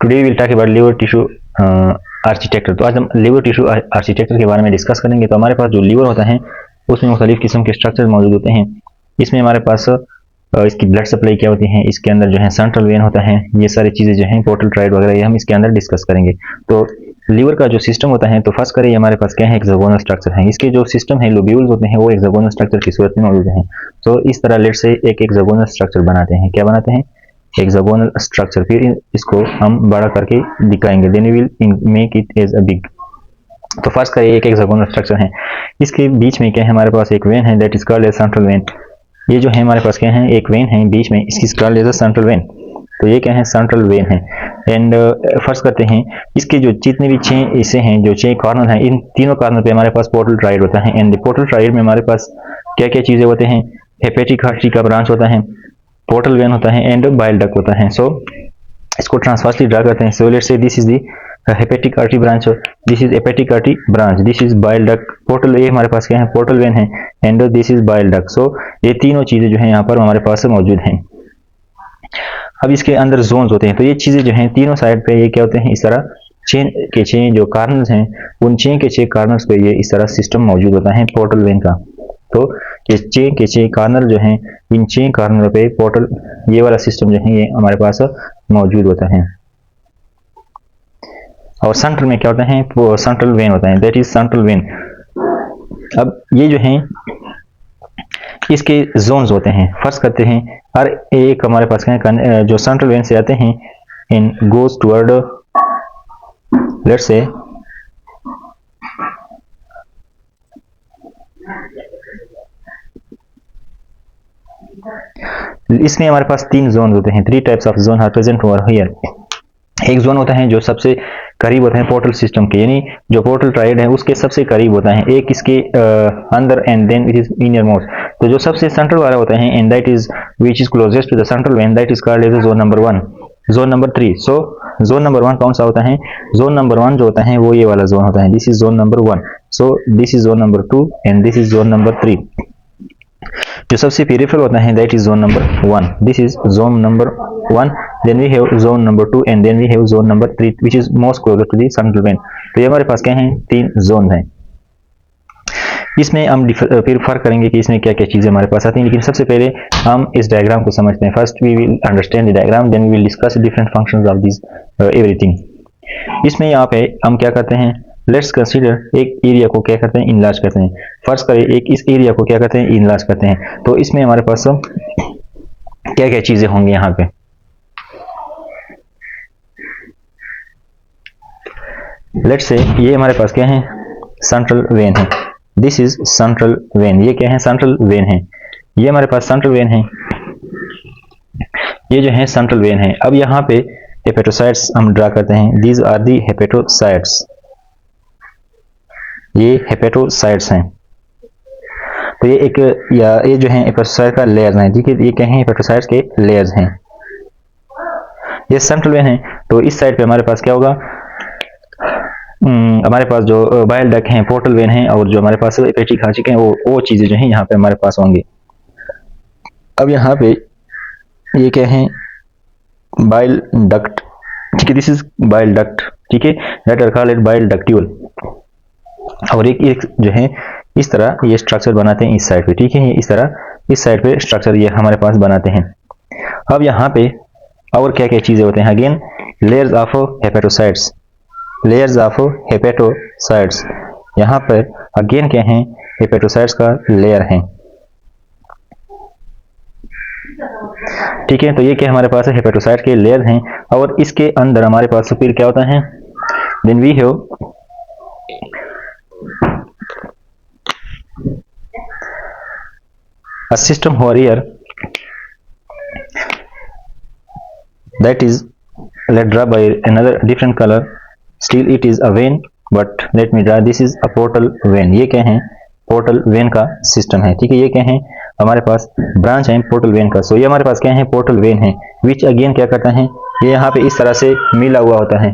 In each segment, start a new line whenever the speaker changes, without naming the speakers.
Today we will talk about liver tissue architecture. तो आज हम लिवर टिश्यू आर्किटेक्चर के बारे में डिस्कस करेंगे। तो हमारे पास जो लिवर होता है उसमें मुख्तलिफ किस्म के स्ट्रक्चर मौजूद होते हैं। इसमें हमारे पास इसकी ब्लड सप्लाई क्या होती है, इसके अंदर जो है सेंट्रल वेन होता है, ये सारी चीज़ें जो हैं पोर्टल ट्राइड वगैरह ये हम इसके अंदर डिस्कस करेंगे। तो लीवर का जो सिस्टम होता है, तो फर्स्ट करें हमारे पास क्या है, हेक्सागोनल स्ट्रक्चर है। इसके जो सिस्टम है, लोब्यूल्स होते हैं, वो हेक्सागोनल स्ट्रक्चर की सूरत में मौजूद हैं। तो इस तरह लेट से एक हेक्सागोनल स्ट्रक्चर बनाते हैं। क्या बनाते हैं? Hexagonal structure. फिर इसको हम बड़ा करके दिखाएंगे, then we will make it as a big. तो फर्स्ट करें एक हेक्सागोनल स्ट्रक्चर है, इसके बीच में क्या है, हमारे पास एक वेन है, that is called as central vein. ये जो है हमारे पास क्या है, एक वेन है बीच में, इसकी called as a central vein. तो ये क्या है, सेंट्रल वेन है। एंड फर्स्ट करते हैं, इसके जो जितने भी 6 हिस्से हैं, जो 6 कॉर्नर हैं, इन तीनों कॉर्नर पे हमारे पास पोर्टल ट्राइड होता है। एंड पोर्टल ट्राइड में हमारे पास क्या क्या चीज़ें होते हैं, हेपेटिक आर्टरी का ब्रांच होता है, पोर्टल वेन होता है, एंड बाइल डक्ट होता है। सो इसको ट्रांसवर्सली ड्रा करते हैं। So let's say this is the hepatic artery branch, this is hepatic artery branch, this is bile duct, portal, ये हमारे पास क्या है, पोर्टल वेन है, and this is bile duct. So ये तीनों चीज़ें जो है यहाँ पर हमारे पास मौजूद हैं। अब इसके अंदर जोन्स होते हैं। तो ये चीज़ें जो हैं तीनों साइड पे ये क्या होते हैं, इस तरह चेन के 6 जो कार्नर्स हैं, उन 6 के 6 कार्नर्स पे ये इस तरह सिस्टम मौजूद होता है पोर्टल वेन का। तो ये 6 के 6 कार्नर जो हैं, इन 6 कार्नर पे पोर्टल, ये वाला सिस्टम जो है ये हमारे पास मौजूद होता है। और सेंट्रल में क्या होता है, वो सेंट्रल वेन होता है, दैट इज सेंट्रल वेन। अब ये जो है इसके जोन्स होते हैं। फर्स्ट करते हैं, हर एक हमारे पास क्या जो सेंट्रल वेन से आते हैं, इन गोज टुवर्ड, लेट्स से इसमें हमारे पास 3 जोन होते हैं। 3 types of zone are present over here. एक जोन होता है जो सबसे करीब होता है पोर्टल सिस्टम के, यानी जो पोर्टल ट्राइड है उसके सबसे करीब होता है, एक इसके अंदर, and then it is inner most. तो जो सबसे सेंट्रल वाला होता है, and that is which is closest to the central vein, that is called as zone number 1, zone number 3। So zone number 1 कौन सा होता है, जोन नंबर 1 जो होता है वो ये वाला जोन होता है, this is zone number 1। So this is zone number 2 and this is zone number 3। जो सबसे पेरिफेरल होता है, that is zone number 1, this is zone number 1, then we have zone number 2 and then we have zone number 3 which is most closer to the central vein। तो ये हमारे पास क्या है, 3 जोन हैं। इसमें हम फिर फर्क करेंगे कि इसमें क्या क्या चीज़ें हमारे पास आती हैं, लेकिन सबसे पहले हम इस डायग्राम को समझते हैं। First we will understand the diagram, then we will discuss different functions of this everything. इसमें यहाँ पे हम क्या करते हैं, लेट्स कंसीडर एक एरिया को क्या करते हैं, इनलार्ज करते हैं। फर्स्ट करें एक इस एरिया को क्या करते हैं, इनलार्ज करते हैं। तो इसमें हमारे पास क्या क्या चीज़ें होंगी यहाँ पे, लेट्स से ये हमारे पास क्या है, सेंट्रल वेन है, दिस इज सेंट्रल वेन। ये क्या है, सेंट्रल वेन है। ये हमारे पास सेंट्रल वेन है, ये जो है सेंट्रल वेन है। अब यहाँ पे हेपेटोसाइट्स हम ड्रा करते हैं, दीज आर दी हेपेटोसाइट्स, ये हेपेटोसाइट्स हैं। तो ये एक, या ये जो है हेपेटोसाइट का लेयर्स हैं, ठीक है, ये क्या है, हेपेटोसाइट्स के लेयर्स हैं। ये सेंट्रल वेन है। तो इस साइड पे हमारे पास क्या होगा, हमारे पास जो बाइल डक्ट हैं, पोर्टल वेन है, और जो हमारे पास हेपेटिक आर्टरी हैं, वो चीज़ें जो हैं यहाँ पे हमारे पास होंगी। अब यहाँ पे ये क्या है, बाइल डक्ट, ठीक है, दिस इज बाइल डक्ट, ठीक है, दैट आर कॉल्ड बाइल डक्ट्यूल। और एक जो है इस तरह ये स्ट्रक्चर बनाते हैं इस साइड पे, ठीक है, इस तरह इस साइड पे स्ट्रक्चर ये हमारे पास बनाते हैं। अब यहाँ पे और क्या क्या चीज़ें होते हैं, again layers of hepatocytes, layers of hepatocytes, यहाँ पर अगेन क्या है, हेपेटोसाइट्स का लेयर है, ठीक है। तो ये क्या हमारे पास है, हेपेटोसाइट के लेयर हैं। और इसके अंदर हमारे पास फिर क्या होता है, then we have a system over here that is, let's draw by another different color, still it is a vein, but let me draw, this is a portal vein। ये क्या है, पोर्टल वेन का system है, ठीक है। ये क्या है, हमारे पास ब्रांच है पोर्टल वेन का। सो ये हमारे पास क्या है, पोर्टल वेन है, विच अगेन क्या करता है, ये यहाँ पे इस तरह से मिला हुआ होता है।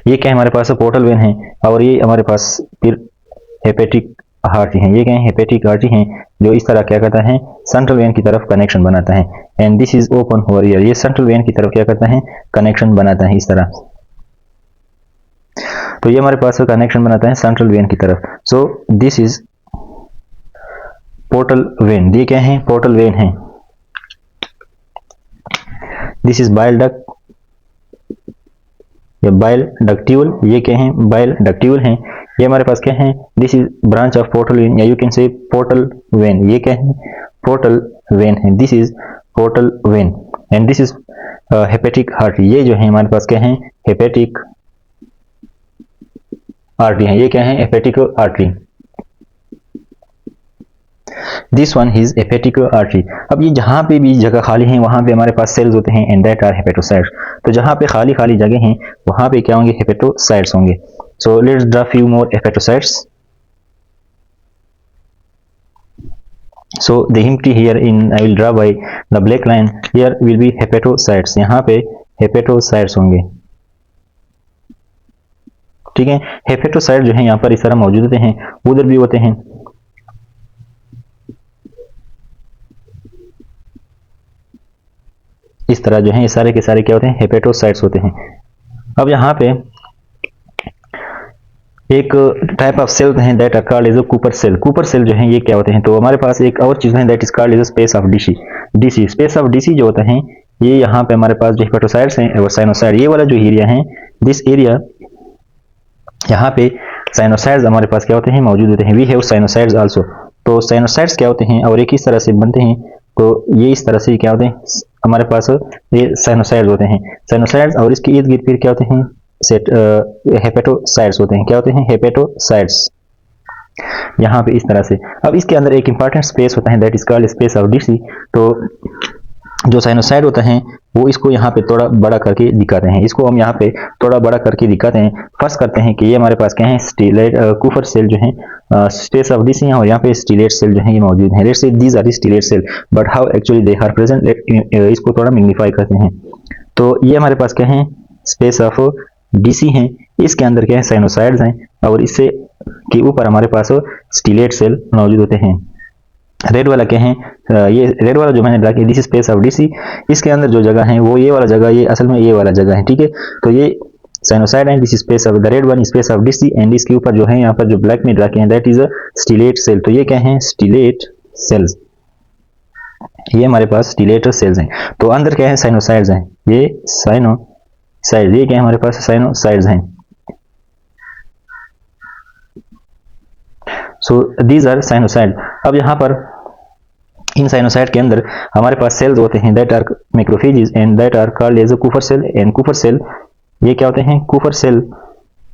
ये क्या है, हमारे पास पोर्टल वेन है, और ये हमारे पास फिर हेपेटिक आर्टरी हैं, ये क्या है, हेपेटिक आर्टरी हैं, जो इस तरह क्या करता है, सेंट्रल वेन की तरफ कनेक्शन बनाता है। And this is open over here, ये सेंट्रल वेन की तरफ क्या करता है, कनेक्शन बनाता है इस तरह। तो ये हमारे पास कनेक्शन बनाता है सेंट्रल वेन की तरफ। सो दिस इज पोर्टल वेन, ये क्या है, पोर्टल वेन है। दिस इज बाइल डक्ट या बाइल डक्ट्यूल, ये क्या है, बाइल डक्ट्यूल है। ये हमारे पास क्या है, this is branch of portal vein या you can say portal vein, ये क्या है, पोर्टल वेन है। This is portal vein and this is hepatic artery, ये जो है हमारे पास क्या है, हेपेटिक आर्टरी है, ये क्या है, hepatic artery. This one is hepatic artery. अब ये जहां पे भी जगह खाली है वहां पे हमारे पास सेल्स होते हैं एंड दैट आर हेपेटोसाइट्स। तो जहां पे खाली खाली जगह हैं वहां पे क्या होंगे, हेपेटोसाइट्स होंगे। So let's draw few more hepatocytes. So the empty here in I will draw by the black line, here will be hepatocytes, यहाँ पे hepatocytes होंगे, ठीक है। हेपेटोसाइट जो है यहाँ पर इस तरह मौजूद होते हैं, उधर भी होते हैं। इस तरह जो है ये सारे के सारे क्या होते हैं, हेपेटोसाइट्स होते हैं। अब यहाँ पे एक टाइप ऑफ सेल हैं that are called as Kupffer cell. Kupffer cell जो है ये क्या होते हैं, तो हमारे पास एक और चीज है that is called as space of Disse. Disse space of Disse जो होता है, ये यहाँ पे हमारे पास जो हेपेटोसाइट्स हैं और साइनोसाइड, ये वाला जो एरिया है, दिस एरिया, यहाँ पे साइनोसाइड्स हमारे पास क्या होते हैं, मौजूद होते हैं। We have sinusoids also. तो साइनोसाइड्स क्या होते हैं और ये किस तरह से बनते हैं, तो ये इस तरह से क्या होते हैं, हमारे पास ये साइनोसाइड्स होते हैं। साइनोसाइड्स और इसके इर्द गिर्द फिर क्या होते हैं, हेपेटोसाइट्स होते हैं। क्या होते हैं, हेपेटोसाइट्स, यहाँ पे इस तरह से। अब इसके अंदर एक इंपॉर्टेंट स्पेस होता है that is called space of DC. तो जो साइनोसाइड होता है वो इसको यहाँ पे थोड़ा बड़ा करके दिखाते हैं, इसको हम यहाँ पे थोड़ा बड़ा करके दिखाते हैं। फर्स्ट करते हैं कि ये हमारे पास क्या है, स्टीलेट कूपर सेल जो है स्पेस ऑफ डीसी है और यहाँ पे स्टीलेट सेल जो है ये मौजूद है। Let's say these are stellate cell but how actually they are present, इसको थोड़ा मैग्नीफाई करते हैं। तो ये हमारे पास क्या है, स्पेस ऑफ डीसी है, इसके अंदर क्या है, साइनोसाइड्स हैं और इससे के ऊपर हमारे पास स्टीलेट सेल मौजूद होते हैं। रेड वाला क्या है, ये रेड वाला जो मैंने ड्रा किया, दिस स्पेस ऑफ डीसी, इसके अंदर जो जगह है वो ये वाला जगह, ये असल में ये वाला जगह है, ठीक है। तो ये साइनोसाइड है, this space of the red one space of Disse and इसके ऊपर जो है यहाँ पर जो ब्लैक में ड्रा किया है that is a stellate cell. तो ये क्या है, स्टीलेट सेल्स, ये हमारे पास स्टीलेट सेल्स हैं। तो अंदर क्या है, साइनोसाइड्स हैं, ये साइनोसाइड, ये क्या है हमारे पास, साइनोसाइड्स हैं। So these are sinusoid. अब यहाँ पर इन साइनोसाइड के अंदर हमारे पास सेल्स होते हैं that are macrophages and that are called as Kupffer cell. And Kupffer cell ये क्या होते हैं, Kupffer cell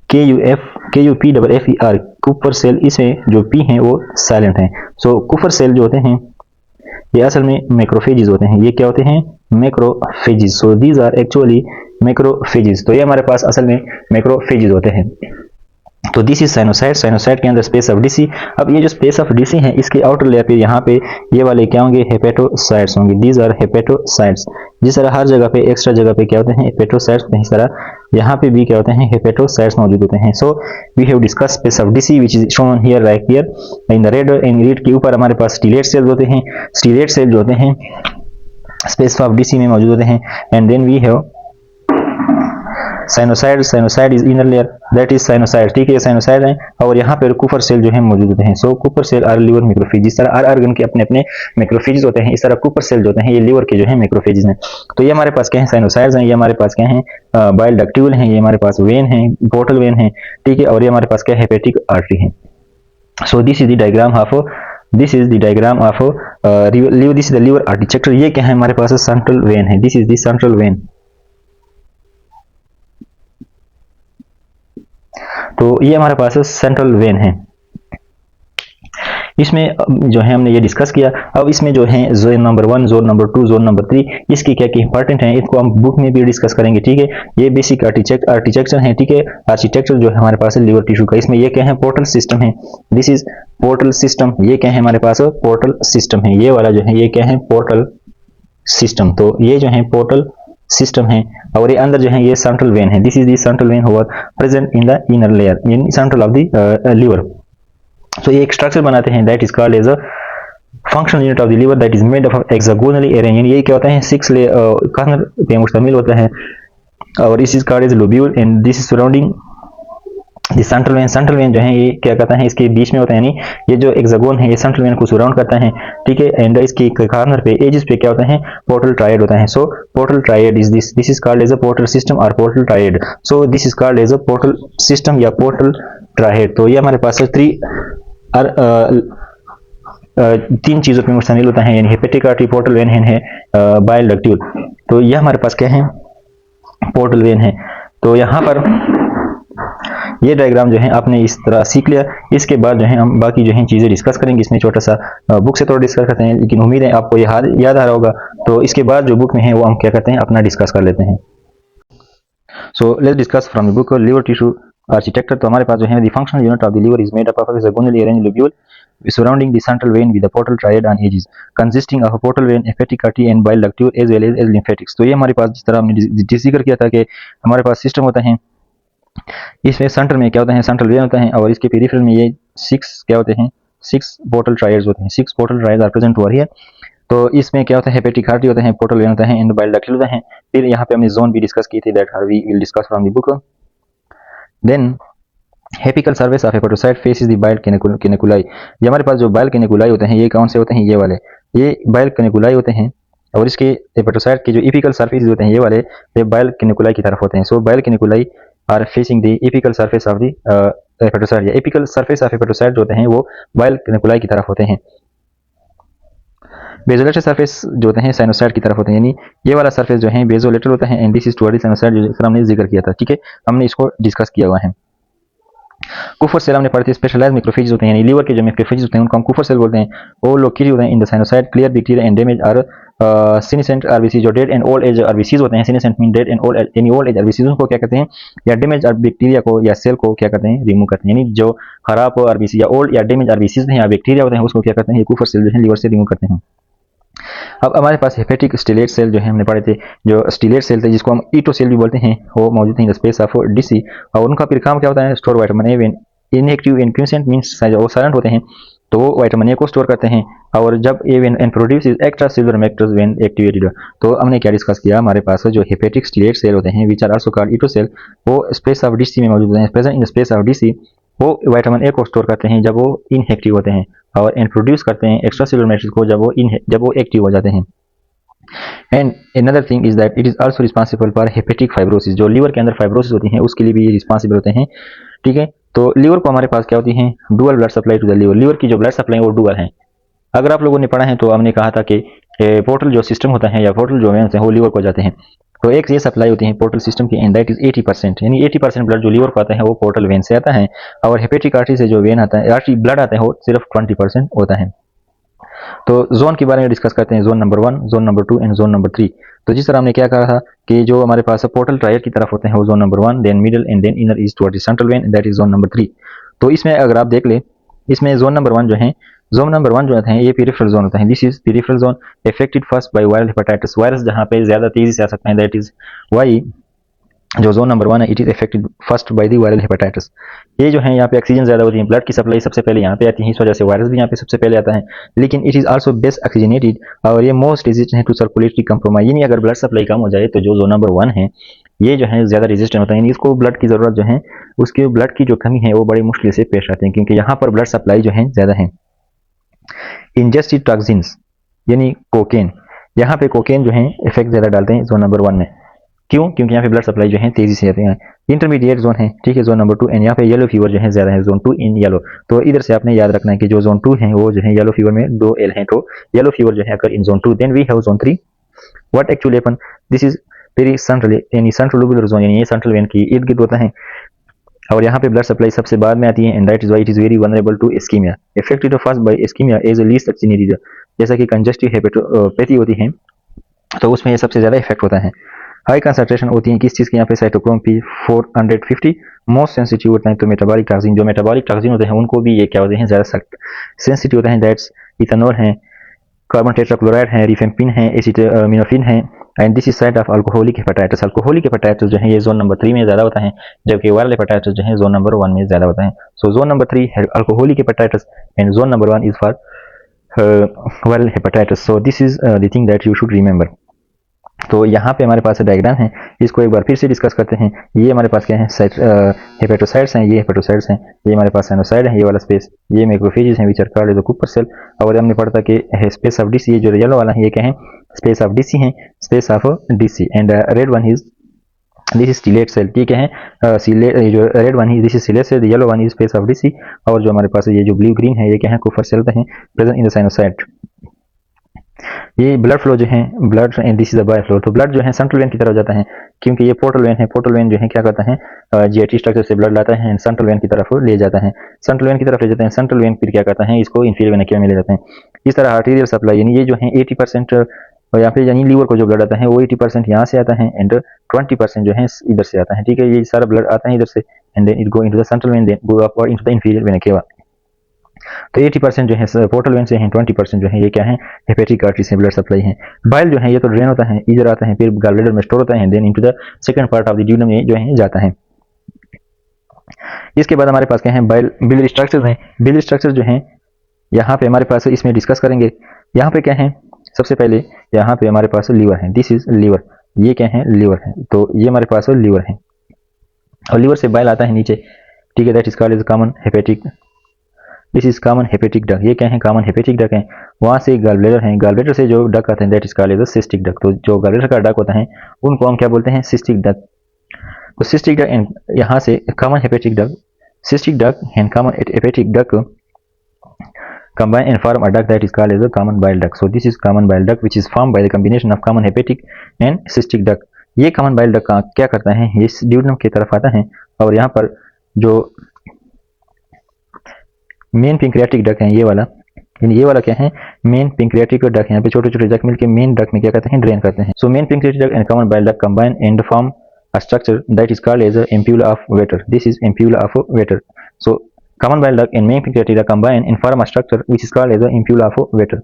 KUPFFER, Kupffer cell, इसमें जो P हैं वो साइलेंट हैं। सो कूपर सेल जो होते हैं ये असल में मैक्रोफेजेस होते हैं। ये क्या होते हैं, macrophages. So these are actually macrophages. तो ये हमारे पास असल में मैक्रोफेजेस होते हैं। तो दिस इज साइनोसाइड, साइनोसाइड के अंदर स्पेस ऑफ डीसी। अब ये जो स्पेस ऑफ डीसी है इसके आउटर लेयर पे यहाँ पे ये वाले क्या होंगे, हेपेटोसाइट्स होंगे। These are hepatocytes. जिस तरह हर जगह पे एक्स्ट्रा जगह पे क्या होते हैं, हेपेटोसाइट्स, इस तरह यहाँ पे भी क्या होते हैं, हेपेटोसाइट्स मौजूद होते हैं। So we have discuss space of Disse which is shown here right here in the red. In red के ऊपर हमारे पास स्टीलेट सेल्स होते हैं। स्टीलेट सेल जो होते हैं स्पेस ऑफ डीसी में मौजूद होते हैं। And then we have sinusoid, sinusoid is inner layer that is sinusoid, ठीक है, साइनोसाइड है। और यहाँ पर कूपर सेल जो है मौजूद होते हैं। So Kupffer cell are liver macrophage. जिस तरह हर ऑर्गन के अपने अपने मैक्रोफेजेस होते हैं, इस तरह कूपर सेल जो होते हैं ये लिवर के जो है मैक्रोफेजेस हैं। तो ये हमारे पास क्या है, साइनोसाइड्स हैं, ये हमारे पास क्या है, बाइल डक्ट्यूल हैं, ये हमारे पास वेन है, पोर्टल वेन है, ठीक है, और ये हमारे पास क्या है, हेपेटिक आर्टरी है। So this is the diagram of this is the diagram of this is the liver artery. ये क्या है हमारे पास, सेंट्रल वेन है। This is the central vein. तो ये हमारे पास सेंट्रल वेन है। इसमें जो है हमने ये डिस्कस किया। अब इसमें जो है zone number 1, zone number 2, zone number 3, इसकी क्या क्या इंपॉर्टेंट है, इसको हम बुक में भी डिस्कस करेंगे, ठीक है। ये बेसिक आर्किटेक्चर है, ठीक है। आर्किटेक्चर जो है हमारे पास लिवर टिश्यू का, इसमें ये क्या है, पोर्टल सिस्टम है। This is portal system. ये क्या है हमारे पास, पोर्टल सिस्टम है। ये वाला जो है ये क्या है, पोर्टल सिस्टम। तो ये जो है पोर्टल सिस्टम है और ये अंदर जो है ये सेंट्रल वेन है। This is the central vein हुआ present in the inner layer in central of the liver. तो ये एक स्ट्रक्चर बनाते हैं that is called as a functional unit of the liver that is made of hexagonally arrange, यानी ये क्या होता है 6 कॉर्नर पे मुश्तमिल होता है और इस is called as lobule and this is surrounding ये सेंट्रल वेन जो है ये क्या करता है इसके बीच में होता है, यानी ये जो हेक्सागोन है ये सेंट्रल वेन को सराउंड करता है, ठीक है। एंड इसकी कॉर्नर पे एजेस पे क्या होता है पोर्टल ट्रायड होता है। So portal triad is this is called as a portal system और portal triad. So this is called as a portal system या पोर्टल ट्रायड। तो ये हमारे पास तीन चीजों पे मुश्तमिल होता है, यानी हेपेटिक आर्टरी, पोर्टल वेन है, बाइल डक्ट्यूल। तो यह हमारे पास क्या है पोर्टल वेन है। तो यहाँ पर ये डायग्राम जो है आपने इस तरह सीख लिया। इसके बाद जो है हम बाकी जो है चीज़ें डिस्कस करेंगे, इसमें छोटा सा बुक से थोड़ा डिस्कस करते हैं, लेकिन उम्मीद है आपको ये याद आ रहा होगा। तो इसके बाद जो बुक में है वो हम क्या करते हैं अपना डिस्कस कर लेते हैं। So let's discuss from the book liver tissue architecture. तो हमारे पास जो है the functional unit of the liver is made up of hexagonally arranged lobule surrounding the central vein with a portal triad on edges consisting of a portal vein, hepatic artery and bile ductule as well as lymphatics। तो ये हमारे पास जिस तरह हमने जिक्र किया था कि हमारे पास सिस्टम होता है, इसमें सेंटर में क्या होता है सेंट्रल वेन होता है और इसके पेरिफेरल में ये 6 क्या होते हैं 6 पोर्टल ट्रायड्स होते हैं। 6 portal triads are present over here. तो इसमें क्या होता है हेपेटिक आर्टरी होता है, पोर्टल वेन होता है एंड बाइल डक्टल होता है। फिर यहाँ पे हमने जोन भी डिस्कस की थी that we will discuss from the book. Then apical surface of hepatocyte faces the bile canaliculi. ये हमारे पास जो बाइल कैनिकुलाई होते हैं ये कौन से होते हैं, ये वाले ये बाइल कैनिकुलाई होते हैं और इसके हेपेटोसाइट के जो एपिकल सर्फेस होते हैं ये वाले ये बाइल कैनिकुलाई की तरफ होते हैं। So bile canaliculi are facing the apical surface of the hepatocyte. या एपिकल सर्फेस ऑफ हेपेटोसाइट जो होते हैं वो बाइल कैनिकुलाई की तरफ होते हैं। बेजोलेटल सर्फेस जो होते हैं साइनोसाइड की तरफ होते हैं, यानी ये वाला सर्फेस जो है बेजोलेटल होता है and this is toward sinusoid, जो हमने जिक्र किया था, ठीक है, हमने इसको डिस्कस किया हुआ है। कुफर सेल हमने पढ़ते हैं स्पेशलाइज मैक्रोफेजेस होते हैं, यानी लीवर के जो मैक्रोफेजेस होते हैं उनको हम कुफर सेल बोलते हैं। वो लोकेटेड होते हैं in the sinusoid clear bacteria and damage और सीनेसेंट आरबीसी जो dead and old age RBCs होते हैं। Senescent mean dead and old, यानी ओल्ड एज आरबीसीज को क्या कहते हैं या डैमेज बैक्टीरिया को या सेल को क्या करते हैं रिमूव करते हैं, यानी जो खराब आरबीसी या ओल्ड या डैमेज आरबीसीज हैं या बैक्टीरिया होते हैं उसको क्या करते हैं ये कुफर सेल जो है लीवर से रिमूव करते हैं। अब हमारे पास हेपेटिक स्टीलेट सेल जो है हमने पढ़े थे, जो स्टीलेट सेल थे जिसको हम ईटो सेल भी बोलते हैं, वो मौजूद हैं in the space of Disse और उनका फिर काम क्या होता है store vitamin A. Inactive quiescent means वो साइलेंट होते हैं तो वो विटामिन ए को स्टोर करते हैं और जब a vein and produce extracellular matrix when activated. तो हमने क्या डिस्कस किया, हमारे पास जो हेपेटिक स्टीलेट सेल होते हैं विच आर आल्सो कॉल्ड ईटो सेल, वो स्पेस ऑफ डीसी में मौजूद हैं, present in the space of DC. वो विटामिन ए को स्टोर करते हैं जब वो इनएक्टिव होते हैं और एंड प्रोड्यूस करते हैं एक्स्ट्रा सेलुलर मैट्रिक्स को जब वो एक्टिव हो जाते हैं। And another thing is that it is also responsible for hepatic fibrosis, जो लीवर के अंदर फाइब्रोसिस होती है उसके लिए भी रिस्पांसिबल होते हैं, ठीक है। तो लीवर को हमारे पास क्या होती है dual blood supply to the liver. Liver की जो ब्लड सप्लाई वो डुअल है। अगर आप लोगों ने पढ़ा है तो हमने कहा था कि पोर्टल जो सिस्टम होता है या पोर्टल जो वेन्स हैं वो लीवर को जाते हैं। तो एक ये सप्लाई होती है पोर्टल सिस्टम की एंड दैट इज 80%, यानी 80% ब्लड जो लीवर को आता है वो पोर्टल वेन से आता है और हेपेटिक आर्टरी से जो वेन आता है आर्टरी ब्लड आता है वो सिर्फ 20% होता है। तो जोन के बारे में डिस्कस करते हैं, zone number 1, zone number 2 and zone number 3। तो जिस तरह हमने क्या कहा था कि जो हमारे पास पोर्टल ट्रायड की तरफ होते हैं वो zone number 1, then middle and then inner is toward the central vein, that is zone number 3। तो इसमें अगर आप देख ले, इसमें जोन नंबर 1 जो है जो है ये पेरिफेरल जोन होता है। This is peripheral zone affected first bye viral hepatitis, virus जहां पे ज्यादा तेजी से आ सकते हैं, दैट इज वाई जो जोन नंबर 1 है it is affected first by the viral hepatitis. ये जो है यहाँ पे ऑक्सीजन ज्यादा होती है, ब्लड की सप्लाई सबसे पहले यहाँ पे आती है, इस वजह से वायरस भी यहाँ पे सबसे पहले आता है। लेकिन it is also best oxygenated और ये मोस्ट रेजिस्टेंट है टू सर्कुलेटरी कंप्रोमाइज, यानी अगर ब्लड सप्लाई कम हो जाए तो जो जोन नंबर 1 है ये जो है ज्यादा रेजिस्टेंट होता है, यानी इसको ब्लड की जरूरत जो है उसके ब्लड की जो कमी है वो बड़ी मुश्किल से पेश आती है क्योंकि यहाँ पर ब्लड सप्लाई जो है ज्यादा है। इंजेस्टेड टॉक्सिन्स यानी कोकेन, यहाँ पे कोकेन जो है इफेक्ट ज्यादा डालते हैं जोन नंबर 1 में। क्यों? क्योंकि यहाँ पे ब्लड सप्लाई जो है तेजी से आते हैं। इंटरमीडिएट जोन है, ठीक है, जोन नंबर 2 एंड यहाँ पे येलो फीवर जो है ज्यादा है, जोन 2 इन येलो। तो इधर से आपने याद रखना है कि जो जोन 2 है वो जो है येलो फीवर में 2 एल है, तो येलो फीवर जो है अगर in zone 2 then we have zone 3। What actually happen, this is very central यानी सेंट्रल लोबुलर जोन, यानी ये सेंट्रल वेन की इर्द गिर्द होता है और यहाँ पे ब्लड सप्लाई सबसे बाद में आती है and that is why it is very vulnerable to ischemia, affected first by ischemia as a least oxygenated. जैसा कि कंजेस्टिव हेपेटोपैथी होती है तो उसमें ये सबसे ज्यादा इफेक्ट होता है। हाई कंसंट्रेशन होती है किस चीज़ की, यहाँ पे साइटोक्रोम पी 450। मोस्ट सेंसिटिव होता है तो मेटाबॉलिक टॉक्सिन, जो मेटाबॉलिक टॉक्सिन होते हैं उनको भी ये क्या होते हैं ज़्यादा सख्त सेंसिटिव होते हैं, दैट्स इथेनॉल है, कार्बन टेट्राक्लोराइड है, रिफेम्पिन है, एसिटामिनोफेन है, and this is site of alcoholic hepatitis. Alcoholic hepatitis जो है ये जोन नंबर 3 में ज़्यादा होता है, जबकि वायरल हेपेटाइटिस जो है जोन नंबर 1 में ज़्यादा होता है। सो जोन नंबर 3 है alcoholic hepatitis and zone number 1 is for viral hepatitis. So this is the thing that you should remember. तो यहाँ पे हमारे पास डायग्राम है, इसको एक बार फिर से डिस्कस करते हैं। ये हमारे पास क्या है, हेपेटोसाइट्स हैं, ये हेपेटोसाइट्स हैं, ये हमारे पास साइनोसाइड है, ये वाला स्पेस, ये मैक्रोफेजेस हैं, which are called as the Kupffer cell. और हमने पढ़ा था कि स्पेस ऑफ डीसी, ये जो येलो वाला है ये क्या है, स्पेस ऑफ डीसी है, space of Disse, and red one is this is stellate cell. ठीक है, जो रेड वन है this is stellate cell, yellow one is space of Disse, और जो हमारे पास ये जो ब्लू ग्रीन है ये क्या है, कूपर सेल है, प्रेजेंट इन द साइनोसाइड। ये ब्लड फ्लो जो है, blood and this is the bile flow. तो ब्लड जो है सेंट्रल वेन की तरफ जाता है, क्योंकि ये पोर्टल वेन है। पोर्टल वेन जो है क्या करता है, जीआईटी स्ट्रक्चर से ब्लड लाता है एंड सेंट्रल वेन की तरफ ले जाता है, सेंट्रल वेन की तरफ ले जाते हैं। सेंट्रल वेन फिर क्या करता है, इसको इंफीरियर वेन केवा में ले जाते हैं। इस तरह आर्टीरियल सप्लाई यानी ये जो है 80% यहाँ पे यानी लीवर को जो ब्लड आता है वो 80% यहाँ से आता है एंड 20% जो है इधर से आता है। ठीक है, ये सारा ब्लड आता है इधर से and then it go into the central vein, then go up और into the inferior vena cava. तो 80% जो है पोर्टल वेन से है, 20% जो है ये क्या है, हेपेटिक आर्टरी से ब्लड सप्लाई है। बाइल जो है ये तो ड्रेन होता है, इधर आता है, फिर गॉलब्लैडर में स्टोर होता है, then into the second part of the duodenum में जो है जाता है। इसके बाद हमारे पास क्या है, बाइल बिलियरी स्ट्रक्चर्स हैं। बिलियरी स्ट्रक्चर जो है यहाँ पे हमारे पास इसमें डिस्कस करेंगे। यहाँ पे क्या है, सबसे पहले यहाँ पे हमारे पास लीवर है, दिस इज लीवर, ये क्या है, लीवर है। तो ये हमारे पास लीवर है और लीवर से बाइल आता है नीचे। ठीक है, that is called as common hepatic, this is common hepatic duct, ये क्या है, कॉमन हेपेटिक डक है। वहाँ से गॉलब्लैडर है, गॉलब्लैडर से जो डक आता है that is called as cystic duct. तो जो गॉलब्लैडर का डक होता है उनको हम क्या बोलते हैं, सिस्टिक डक। तो सिस्टिक डक एंड यहाँ से common hepatic duck, cystic duck and common hepatic duck combine and form a duct that is called as a common bile duct. So this is common bile duct which is formed by the combination of common hepatic and cystic duct. ये common bile duct क्या करता है, ये duodenum की तरफ आता है और यहाँ पर जो मेन पेंक्रियाटिक डक्ट है ये वाला क्या है, मेन पेंक्रियाटिक डक्ट। यहाँ पे छोटे छोटे डक्ट मिलकर मेन डक्ट में क्या करते हैं, ड्रेन करते हैं। So main pancreatic duct and common bile duct combine and form a structure that is called as a ampulla of Vater. This is ampulla of Vater. So common bile duct and main pancreatic duct combine and form a structure which is called as a ampulla of Vater.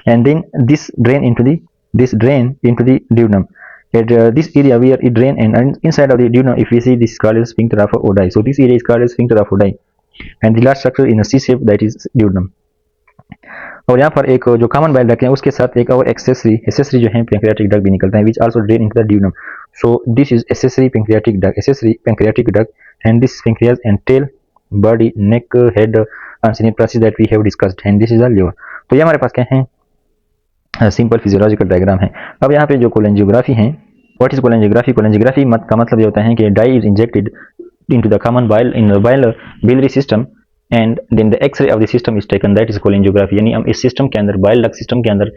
And then this drain into the duodenum. At this area where it drain and inside of the duodenum, if we see, this is called as sphincter of Oddi. So this area is called as sphincter of Oddi. And the last structure in a C shape, that is duodenum. और यहाँ पर एक जो common bile duct है उसके साथ एक और एक्सेसरी जो है पेंक्रियाटिक डक्ट भी निकलता है, which also drain into the duodenum. So this is accessory pancreatic duct and this pancreas and tail, body, neck, head and synaplasis that we have discussed and this is the liver. तो ये हमारे पास क्या है, simple physiological diagram है। अब यहाँ पे जो कोलेंजियोग्राफी है, व्हाट इज कोलेंजियोग्राफी? कोलेंजियोग्राफी का मतलब ये होता है कि dye is injected into the common bile in the biliary system and then the X-ray of the system is taken, that is cholangiography। यानी हम इस सिस्टम के अंदर, बाइल डक्ट सिस्टम के अंदर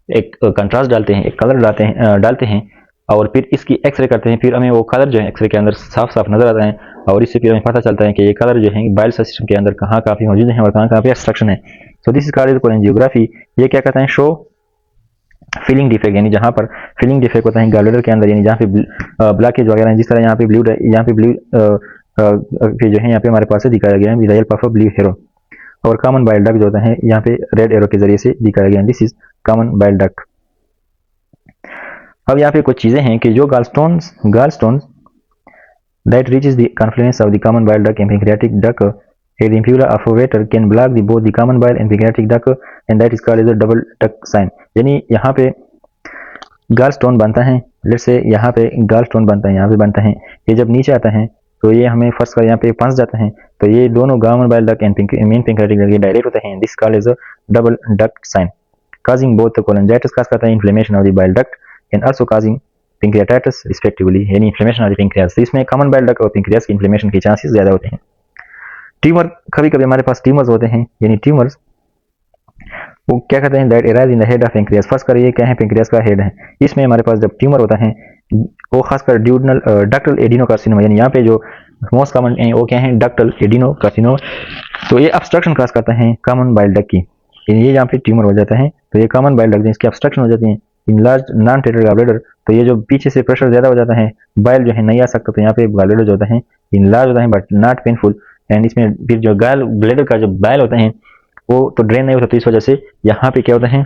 एक कंट्रास्ट डालते हैं, एक कलर डालते हैं और फिर इसकी एक्सरे करते हैं। फिर हमें वो कलर जो है एक्सरे के अंदर साफ साफ नजर आता है और इससे फिर हमें पता चलता है कि ये कलर जो है बाइल सिस्टम के अंदर कहाँ काफी मौजूद है और कहाँ पे एक्सट्रैक्शन है। So this is called cholangiography. ये क्या कहते हैं, शो फिलिंग डिफेक्ट, यानी जहाँ पर फिलिंग डिफेक्ट होता है गॉलब्लैडर के अंदर, यानी जहाँ पे ब्लॉकेज वगैरह है, जिस तरह यहाँ पे ब्लू जो है यहाँ पे हमारे पास दिखाया गया है with the help of blue arrow, और कॉमन बाइल डक्ट जो होता है यहाँ पे रेड एरो के जरिए से दिखाया गया है, this is common bile duct. अब यहाँ पे कुछ चीजें हैं कि जो gallstones that reaches the confluence of the common bile duct and pancreatic duct at the ampulla of Vater can block both the common bile and pancreatic duct and that is called as a double duct sign। यानी यहाँ पे gallstone बनता है, let's से यहाँ पे gallstone बनता है, यहाँ पे बनता है, ये जब नीचे आता है तो ये हमें फर्स्ट का यहाँ पे फंस जाता है, तो ये दोनों common bile duct and main pancreatic duct ये डायरेक्ट होते हैं, this called as a double duct sign, causing both cholangitis cause करता है inflammation of the bile duct and also causing pancreatitis respectively, यानी inflammation of the pancreas। तो इसमें common bile duct और pancreas की inflammation के चांसेस ज्यादा होते हैं। ट्यूमर, कभी कभी हमारे पास ट्यूमर्स होते हैं, यानी ट्यूमर्स वो क्या कहते हैं, that arise in the head of pancreas. First करिए क्या है, पेंक्रियास का हेड है, इसमें हमारे पास जब ट्यूमर होता है वो खासकर ड्यूडनल डक्टल एडिनोकार्सिनोमा, यानी यहाँ पे जो मोस्ट कॉमन है वो क्या है, डक्टल एडिनोकार्सिनोमा। तो ये ऑब्स्ट्रक्शन काज करता है कॉमन बाइल डक्ट की, ये यहाँ पे ट्यूमर हो जाता है तो ये कॉमन बाइल डक्ट इसकी ऑब्स्ट्रक्शन हो जाती है। इनलार्ज नॉन टेट्रल गॉलब्लैडर, तो ये जो पीछे से प्रेशर ज्यादा हो जाता है, बाइल जो है नहीं आ सकता, तो यहाँ पे गॉलब्लैडर जो होता है इनलार्ज होता है बट नॉट पेनफुल, एंड इसमें फिर जो गॉलब्लैडर का जो बाइल होता है वो तो ड्रेन नहीं होता, तो इस वजह से यहाँ पे क्या होता है,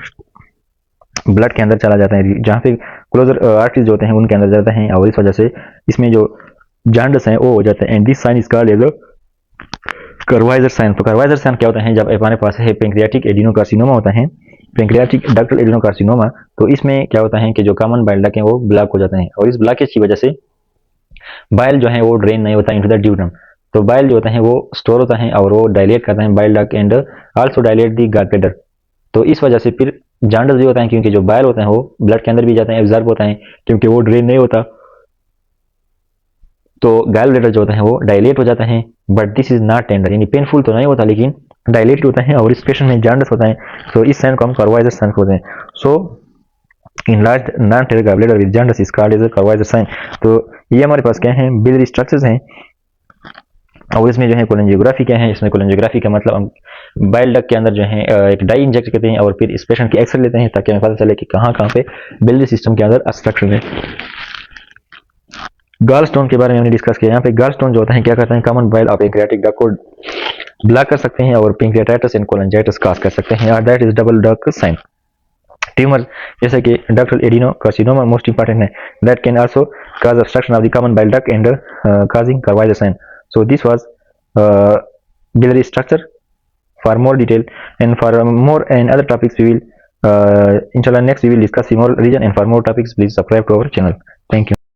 ब्लड के अंदर चला जाता है, जहाँ पे क्लोजर आर्टरीज जो होते हैं उनके अंदर जाता है, और इस वजह से इसमें जो जॉन्डिस है वो हो जाता है। And this sign is called as Courvoisier sign. तो कर्वाइजर साइन क्या होता है, जब हमारे पास है पेंक्रियाटिक एडिनोकार्सिनोमा होता है, पेंक्रियाटिक डक्टल एडिनोकार्सिनोमा, तो इसमें क्या होता है कि जो कॉमन बाइल डक्ट है वो ब्लॉक हो जाते हैं, और इस ब्लॉकेज की वजह से बाइल जो है वो ड्रेन नहीं होता इनटू द ड्यूटम। तो बाइल जो होता है वो स्टोर होता है और वो डायलेट करता है bile duct and also dilate the gall bladder. तो इस वजह से फिर जॉन्डिस भी होता है, क्योंकि जो बाइल होता है वो ब्लड के अंदर भी जाता है, एब्जॉर्ब होता है, क्योंकि वो ड्रेन नहीं होता। तो गॉल ब्लैडर जो होता है वो डायलेट हो जाता है, but this is not tender, यानी पेनफुल तो नहीं होता लेकिन डायलेट होता है, और इस पेशेंट में जॉन्डिस होता है। तो इस साइन को हम कर्वाइजर साइन कहते हैं। सो enlarged non-tender gallbladder with jaundice is called as a Courvoisier sign. तो ये हमारे पास क्या है, बिलियरी स्ट्रक्चर्स हैं, और इसमें जो है कोलेंजियोग्राफी क्या है, इसमें कोलेंजियोग्राफी का मतलब हम बाइल डक्ट के अंदर जो है एक डाई इंजेक्ट करते हैं और फिर इस पेशेंट की एक्सरे लेते हैं, ताकि हमें पता चले कि कहाँ कहाँ पे बिलियरी सिस्टम के अंदर ऑब्स्ट्रक्शन है। गॉल स्टोन के बारे में हमने डिस्कस किया। यहाँ पे गॉल स्टोन जो होता है क्या करता है, common bile of pancreatic duct को ब्लॉक कर सकते हैं और पेंक्रियाटाइटिस एंड कोलेंजाइटिस कॉज कर सकते हैं, that is double duct sign. Tumour जैसे कि डक्टल एडिनोकार्सिनोमा मोस्ट इंपॉर्टेंट है, that can also cause obstruction of the common bile duct and causing Karwaiser sign. So this was biliary structure. For more detail and for more and other topics, we will inshallah next we will discuss femoral region, and for more topics please subscribe to our channel. Thank you.